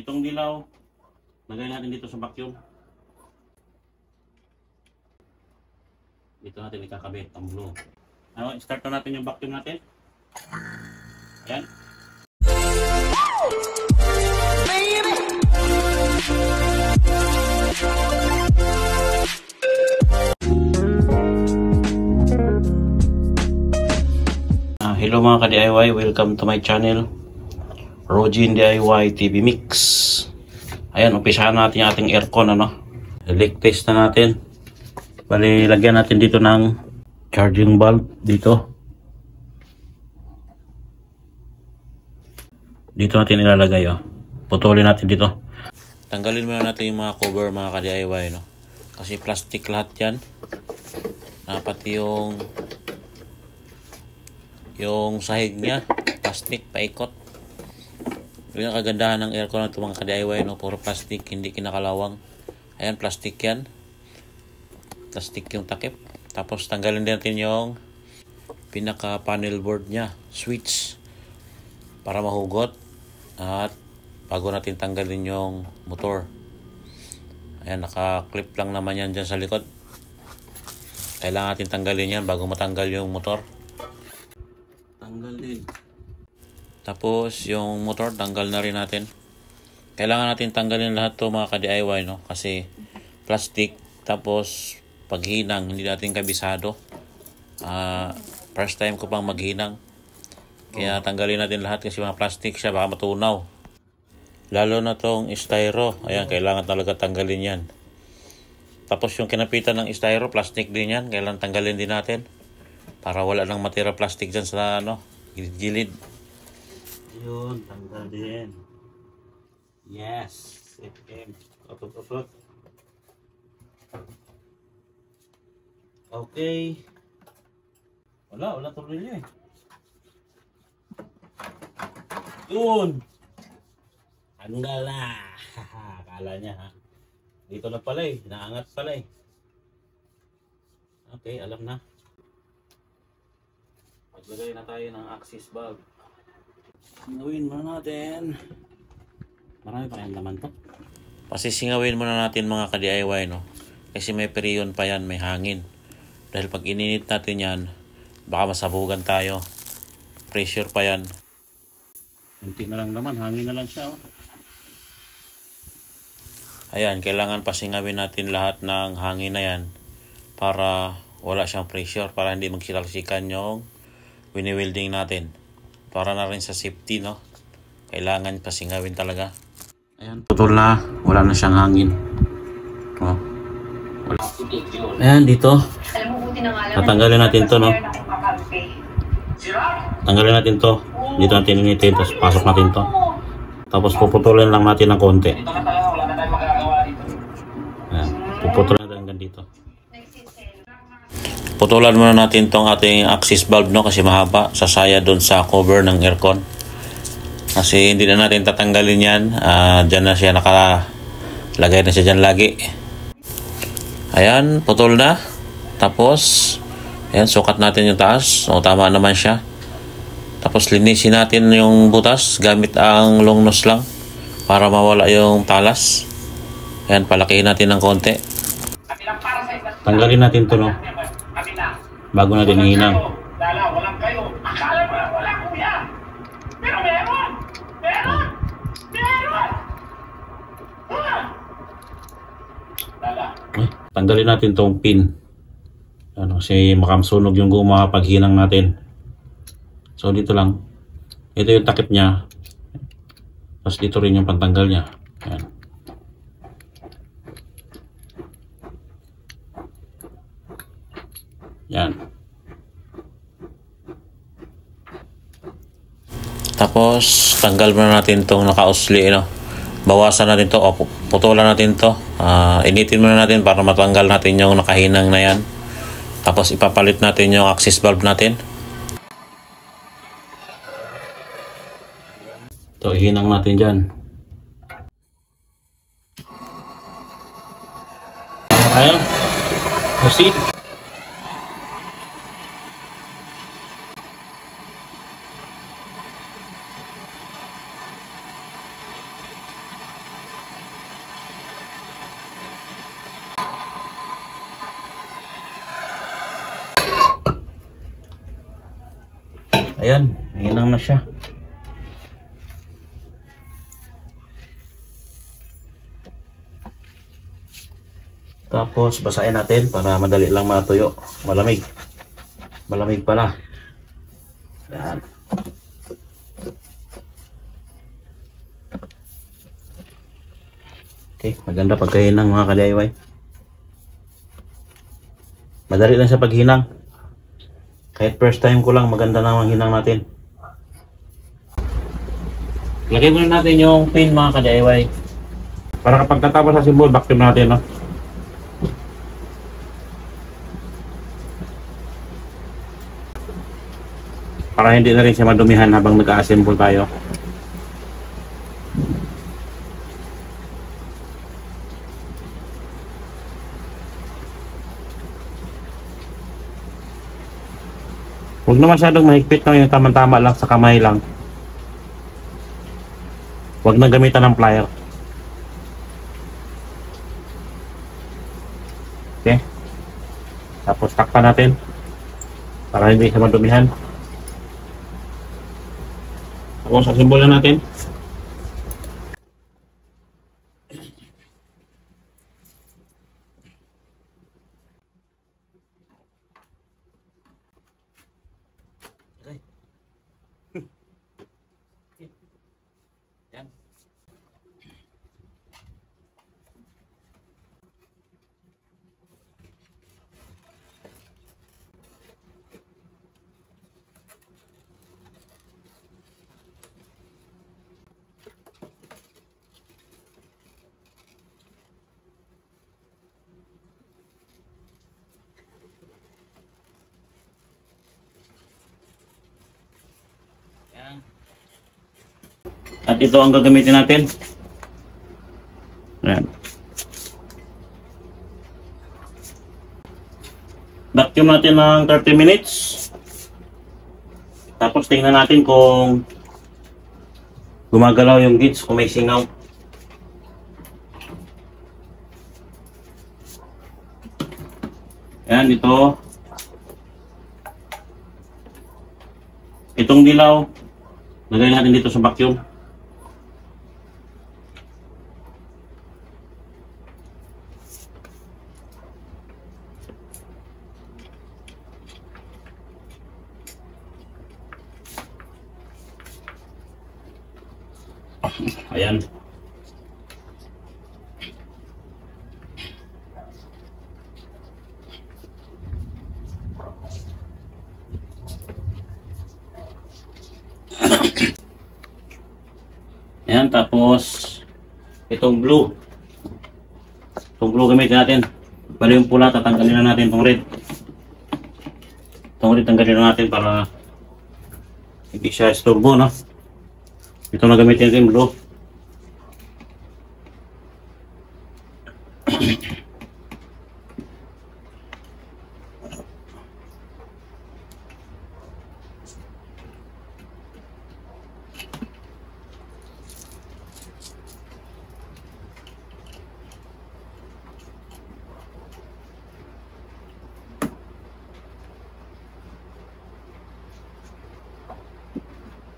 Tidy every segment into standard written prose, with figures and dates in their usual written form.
itong dilaw, lagay natin dito sa vacuum. Dito natin ikakabit ang blue. Ano, start na natin yung vacuum natin. Ayan. Hello mga ka-DIY, welcome to my channel, Rogin DIY TV Mix. Ayan, umpisahan natin yung ating aircon, ano. Leak test na natin. Bali, lagyan natin dito ng charging bulb dito. Dito natin ilalagay, oh. Putulin natin dito. Tanggalin muna natin yung mga cover mga ka-DIY, no. Kasi plastic lahat yan. Pati yung sahig niya, plastic, paikot. Yun ang kagandahan ng aircon na ito mga ka-DIY, no? Puro plastic, hindi kinakalawang. Ayan, plastic yan. Plastic yung takip. Tapos tanggalin din natin yung pinaka panel board niya, switch, para mahugot. At bago natin tanggalin yung motor. Ayan, naka-clip lang naman yan dyan sa likod. Kailangan natin tanggalin yan bago matanggal yung motor. Tanggal din. Tapos yung motor tanggal na rin natin. Kailangan natin tanggalin lahat to mga ka-DIY, no? Kasi plastic. Tapos paghinang hindi natin kabisado. First time ko pang maghinang. Kaya tanggalin natin lahat kasi mga plastic siya, baka matunaw. Lalo na tong styro. Ayan, kailangan talaga tanggalin yan. Tapos yung kinapitan ng styro, plastic din yan. Kailangan tanggalin din natin. Para wala nang matira plastic dyan sa gilid-gilid. Yun, tanggal din. Yes. Otot. Okay. Wala tornilyo eh. Yun. Tanggal na. Akala niya ha. Dito na pala eh. Naangat pala eh. Okay, alam na. Maglagay na tayo ng axis bulb. Singawin muna natin. Marami pa yung laman to. Pasisingawin muna natin mga ka-DIY, no? Kasi may periyon pa yan, may hangin. Dahil pag ininit natin yan, baka masabugan tayo. Pressure pa yan. Kunti na lang naman, hangin na lang siya, oh. Ayan, kailangan pasingawin natin lahat ng hangin na yan para wala siyang pressure, para hindi magsitalsikan yung wini-welding natin. Para na rin sa safety, no? Kailangan pasingawin talaga. Ayan, putol na. Wala na siyang hangin. Oh. Wala. Ayan, dito. Tatanggalin natin to, no? Tanggalin natin to. Dito natin initin, tapos pasok natin to. Tapos puputulin lang natin ng konti. Ayan, puputulin natin hanggang dito. Putulan muna natin tong ating axis bulb, no, kasi mahaba, sasaya doon sa cover ng aircon. Kasi hindi na natin tatanggalin yan. Dyan na siya nakalagay na siya dyan lagi. Ayan, putol na. Tapos ayan, sukat natin yung taas. O, tama naman siya. Tapos linisin natin yung butas gamit ang long nose lang para mawala yung talas. Ayan, palakihin natin ng konti. Tanggalin natin to, no, bago natin ihinang. Tanggalin natin tong pin. Kasi makamsunog yung guma pag hinang natin. So dito lang. Ito yung takip niya. Tapos dito rin yung pantanggal niya. Ayan. Yan. Tapos tanggal muna natin tong nakausli, no? Bawasan natin to, o putulan natin to. Initin muna natin para matanggal natin yung nakahinang na yan. Tapos ipapalit natin yung axis bulb natin. Ito, ihinang natin dyan. Ayan. Proceed. Ayan, hinang na siya. Tapos basahin natin para madali lang matuyo. Malamig. Malamig pala. Ayan. Okay, maganda pagkahinang mga ka-DIY. Madali lang sa paghinang. Kahit first time ko lang, maganda na ang hinang natin. Lagay muna natin yung pin mga ka-DIY. Para kapag tatapos sa symbol, vacuum natin, no? Para hindi na rin siya madumihan habang nag-assemble tayo. Huwag na masyadong mahigpit lang, yung tamang-tama lang sa kamay lang. Huwag na gamitan ng plier. Okay. Tapos takpan natin para hindi siya madumihan. Tapos assemble na natin. Yan. At ito ang gagamitin natin. Ayan. Vacuum natin ng 30 minutes. Tapos tingnan natin kung gumagalaw yung gauge, kung may singaw. Ayan, ito. Itong dilaw, lagay natin dito sa vacuum. Ayan. Ayan, tapos itong blue. Itong blue gamitin natin. Bali yung pula, tatanggalin na natin itong red. Itong red tanggalin na natin para hindi siya istorbo, no? Ito na gamitin natin blue.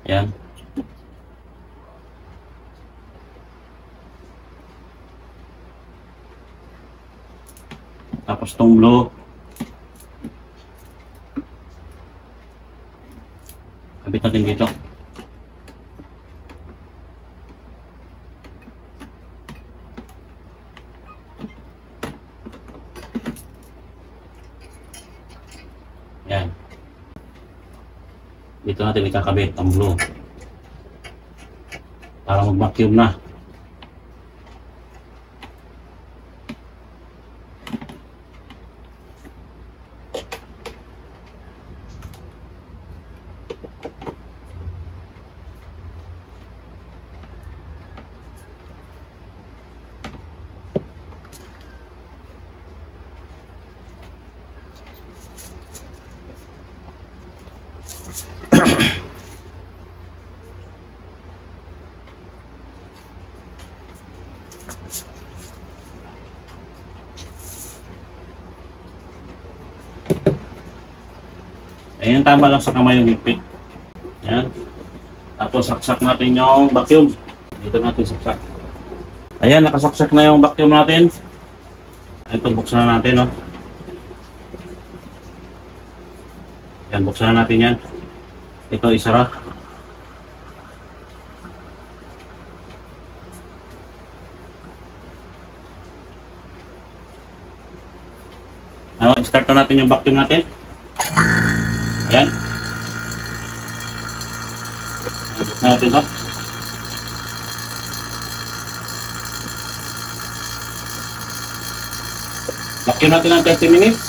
Yan. Tapos itong blue. Kabit natin dito. Yan. Dito natin ikakabit ang blue para mag-vacuum na. Ayan, tama lang sa kamay yung higpit. Ayan. Tapos saksak natin yung vacuum. Dito natin saksak. Ayan, nakasaksak na yung vacuum natin. Ito, buksan na natin, no? Ayan, buksan na natin yan. Ito, isara. Start na natin yung vacuum natin. Ayan. Buksan natin ito. Vacuum natin ng 30 minutes.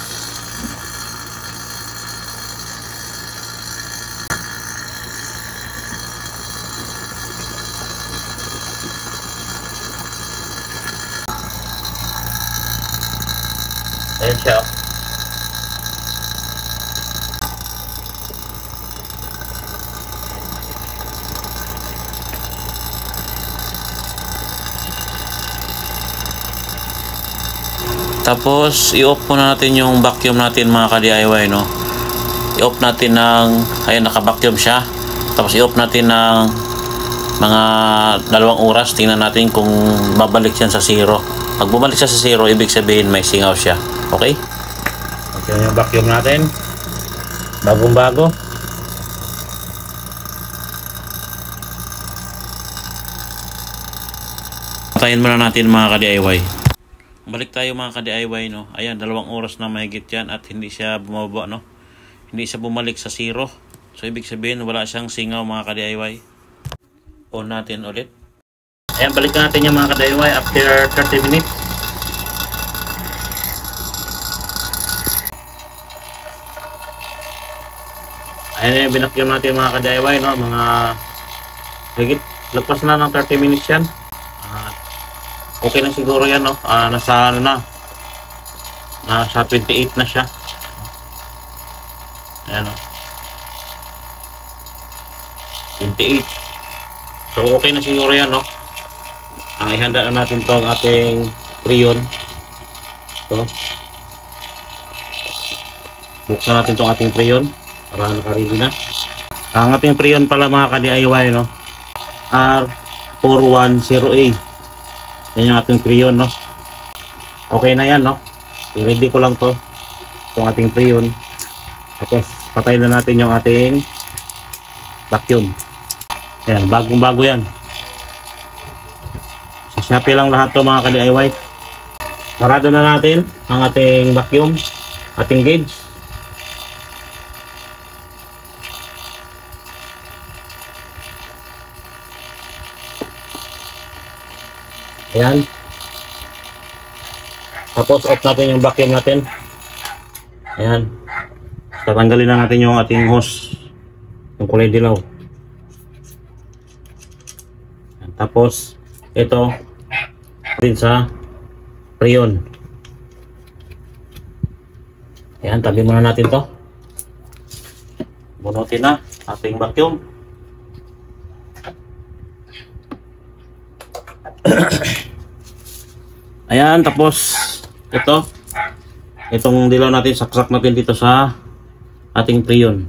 Ayan siya. Tapos, i-off muna natin yung vacuum natin mga ka-DIY, no? I-off natin ng, ayun, naka-vacuum siya. Tapos, i-off natin ng mga 2 oras. Tingnan natin kung babalik siya sa 0. Pag bumalik siya sa 0, ibig sabihin may singaw siya. Okay? Okay yung vacuum natin. Bagong-bago. Patayin muna natin mga ka-DIY. Balik tayo mga ka-DIY, no? Ayan, 2 oras na mahigit yan at hindi siya bumaba, no? Hindi siya bumalik sa 0. So, ibig sabihin, wala siyang singaw mga ka-DIY. On natin ulit. Ayan, balik natin yung mga ka-DIY after 30 minutes. Ayan yung binakyum natin mga ka-DIY, no? Mga higit, lagpas na ng 30 minutes yan. Okay na siguro yan, no? Nasa ano na, nasa 28 na siya. Ayan, no? 28. So okay na siguro yan, no? Ihanda na natin tong ating prion. So buksan natin tong ating prion para naka-ready na. Ang ating prion pala mga ka-DIY, no? R410A. Yan yung ating prion, no? Okay na yan, no? I-ready ko lang to. Itong ating prion. Tapos, patay na natin yung ating vacuum. Ayan, bagong-bago yan. Sa Shopee lang lahat to mga ka-DIY. Sarado na natin ang ating vacuum, ating gauge. Ayan. Tapos off natin yung vacuum natin. Ayan. Tatanggalin na natin yung ating hose, yung kulay dilaw. Ayan. Tapos ito din sa prion. Ayan, tabi muna natin to. Bunutin na ating vacuum. Ayan, tapos itong dilaw natin, saksak natin dito sa ating prion.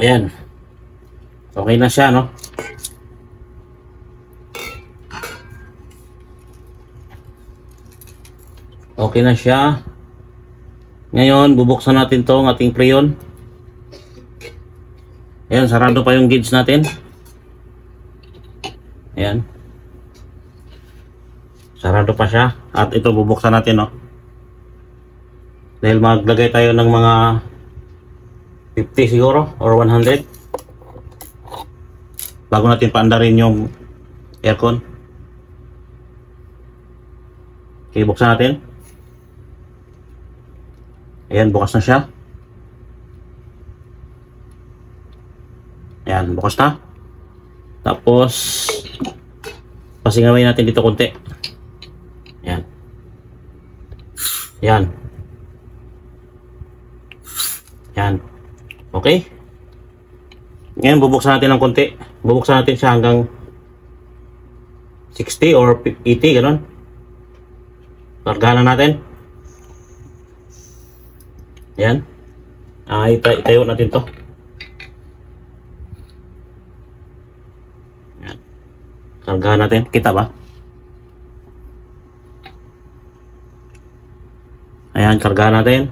Ayan. Okay na siya, no? Okay na siya. Ngayon, bubuksan natin tong ating prion. Ayan, sarado pa yung gauge natin. Ayan. Sarado pa siya. At ito, bubuksan natin, no? Dahil maglagay tayo ng mga 50 siguro or 100 bago natin paandarin yung aircon. Okay, buksan natin. Ayan, bukas na siya. Ayan, bukas na. Tapos pasingawin natin dito konti. Yan. Yan. Yan. Okay. Ngayon bubuksan natin ng konti. Bubuksan natin siya hanggang 60 or 80, ganun. Kargahan na natin. Yan. Itayo natin to. Yan. Kargahan natin. Kita ba? Ayan, kargahan natin.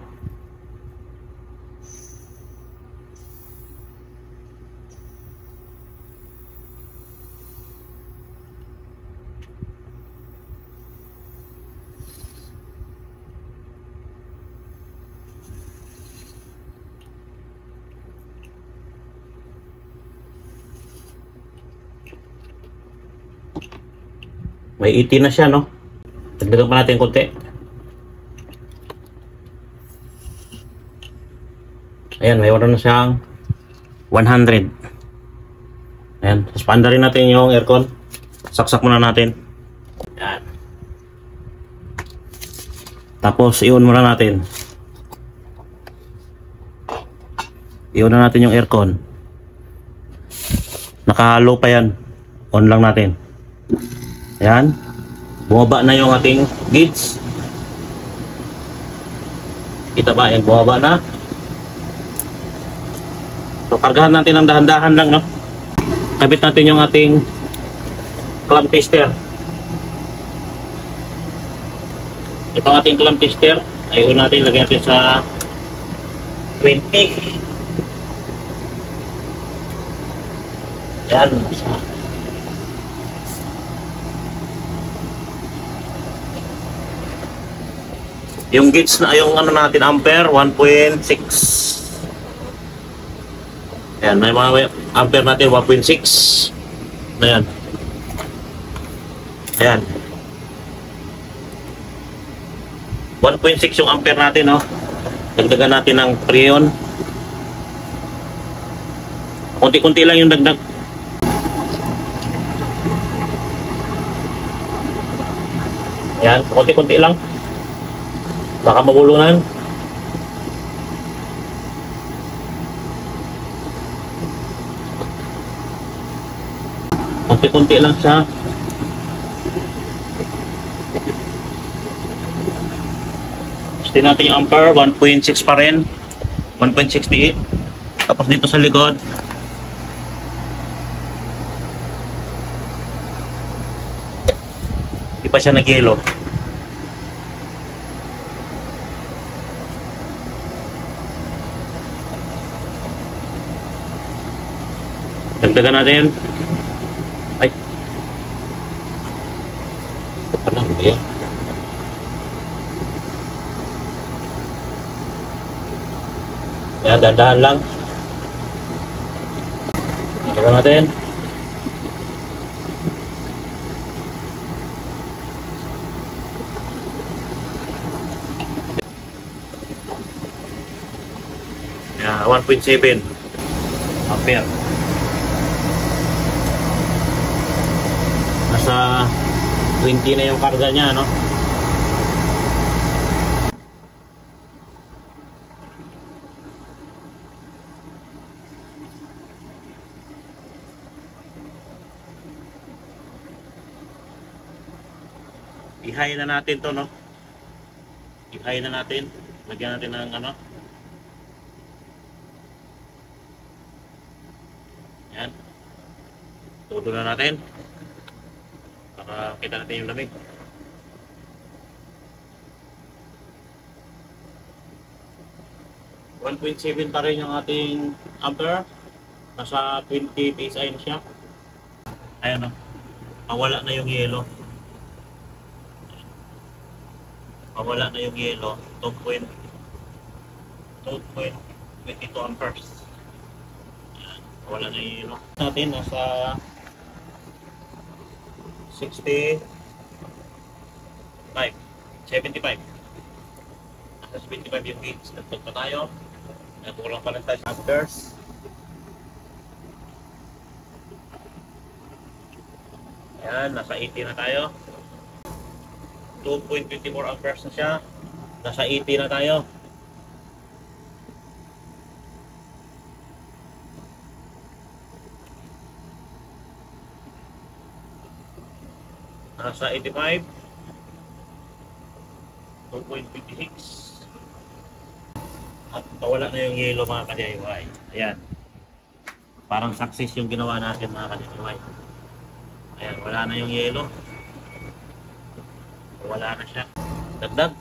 May 80 na siya, no? Dagdagan pa natin konti. Ayan, may wala na siyang 100. Ayan, tapos paanda rin natin yung aircon. Saksak muna natin. Ayan. Tapos i-on muna natin. I-on na natin yung aircon. Nakahalo pa yan. On lang natin. Ayan. Bumaba na yung ating gauge. Kita ba? Ayan, bumaba na. So, kargahan natin ng dahan-dahan lang, no? Kabit natin yung ating clamp tester. Ito ang ating clamp tester. Ayun natin, lagyan natin sa 20. Ayan. Yung gauge na, yung ano natin, ampere, 1.6. Ayan, may mga ampere natin, 1.6. Ayan. Ayan. 1.6 yung ampere natin, no? Dagdagan natin ng preon. Kunti-kunti lang yung dagdag. Ayan, kunti-kunti lang. Baka mabulunan. Kunti-kunti lang siya. Gusto natin yung ampere, 1.6 pa rin. 1.68. Tapos dito sa likod, di pa siya nag-yelo. Dagdagan natin. Ay. Ano ba yan? Kaya dandahan lang. Dagdagan natin. Yeah, 1.7 ampere. Nasa 20 na yung karga niya, no? I-high na natin to, no? I-high na natin. Lagyan natin ng ano? Yan. Todo na natin. Para kita natin yung lamig. $1.7 pa rin yung ating ampere. Nasa 20 PSI na siya. Ayan, no? Mawala na yung yelo. Mawala na yung yelo. 2.22 amperes. Ayan. Mawala na yung yelo. Natin nasa 65, 75. Nasa 75 yung gauge. Nagtog pa tayo. Kulang pa lang tayo sa amperes. Ayan, nasa 80 na tayo. 2.24 amperes na siya. Nasa 80 na tayo. Nasa 85. 2.56. At nawala na yung yellow mga ka-DIY. Ayan. Parang success yung ginawa natin mga ka-DIY. Ayan, wala na yung yellow. Wala na siya. Dagdag.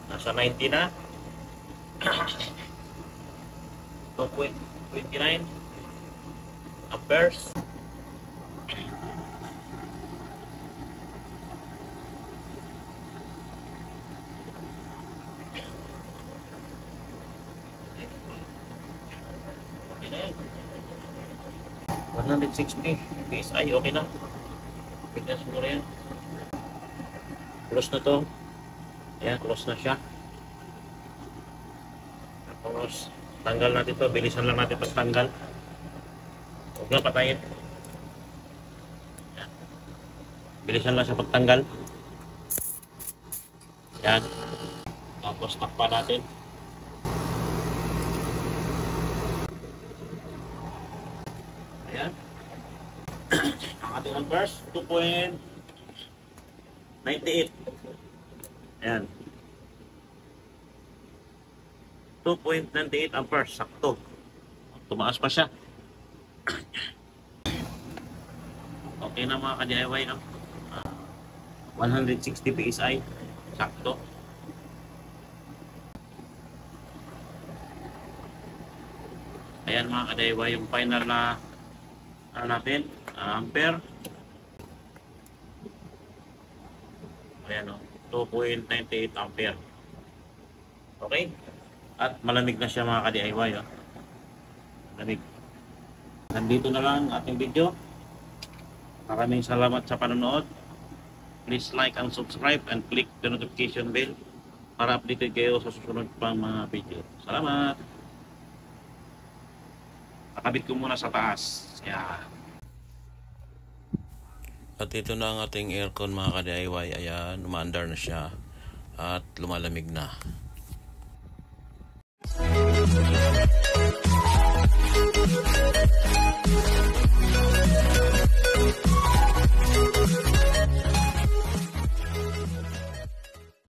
Nasa 90 na. 2.29 amperes. Okay na yan. 160 PSI, okay na. Fitness mo na yan. Close na to. Ayan, close na siya. Tapos, tanggal natin to. Bilisan lang natin pagtanggal. Huwag na patayin. Ayan. Bilisan lang siya pagtanggal. Ayan. Tapos, takpan natin. Ayan. Ang ating amperes, 2.98. Ayan. 2.98 amperes, sakto. Tumaas pa siya. Okay na mga ka-DIY, no? 160 PSI, sakto. Ayan mga ka-DIY, yung final na ano natin, ampere. Ayan o, 2.98 ampere. Okay? At malamig na siya mga ka-DIY. Oh. Malamig. Nandito na lang ating video. Maraming salamat sa panonood. Please like and subscribe and click the notification bell para updated kayo sa susunod pang mga video. Salamat! Nakabit ko muna sa taas. Yan. At ito na ang ating aircon mga ka-DIY. Ayan, umaandar na siya at lumalamig na.